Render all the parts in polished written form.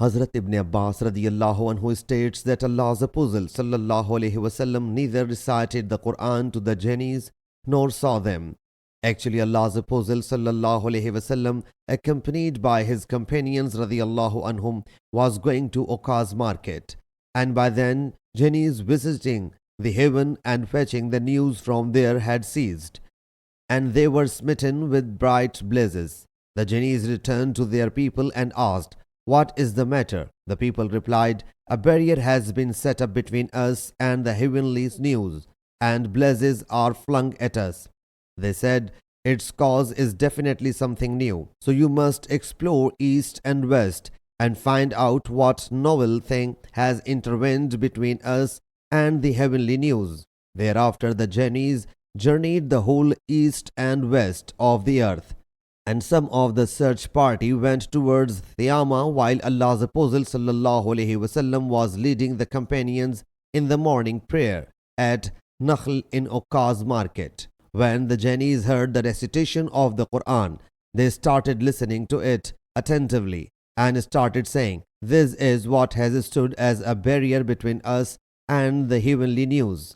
Hazrat Ibn Abbas radiyallahu anhu states that Allah's Apostle sallallahu alaihi wasallam neither recited the Quran to the jinnis nor saw them. Actually, Allah's Apostle sallallahu alaihi wasallam, accompanied by his companions radiyallahu anhum, was going to Okkaz market, and by then jinnis visiting the heaven and fetching the news from there had ceased, and they were smitten with bright blazes. The jinnis returned to their people and asked, "What is the matter?" The people replied, "A barrier has been set up between us and the heavenly news, and blazes are flung at us." They said, "Its cause is definitely something new. So you must explore east and west and find out what novel thing has intervened between us and the heavenly news." Thereafter the jinnis journeyed the whole east and west of the earth, and some of the search party went towards Thiyama while Allah's Apostle sallallahu alaihi wasallam was leading the companions in the morning prayer at Nakhl in Okkaz market. When the jinnis heard the recitation of the Quran, they started listening to it attentively and started saying, "This is what has stood as a barrier between us and the heavenly news."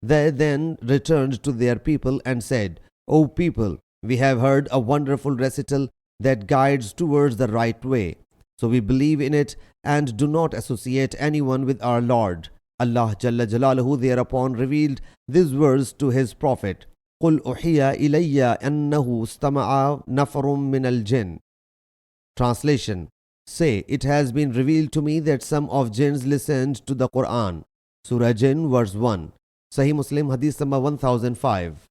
They then returned to their people and said, "O people, we have heard a wonderful recital that guides towards the right way. So we believe in it and do not associate anyone with our Lord." Allah Jalla Jalaluhu thereupon revealed this verse to his Prophet, "Qul uhiya ilayya annahu istama'a nafarum min al-jinn." Translation: Say, it has been revealed to me that some of jinns listened to the Quran. Surah Jinn, verse 1. Sahih Muslim Hadees number 1005.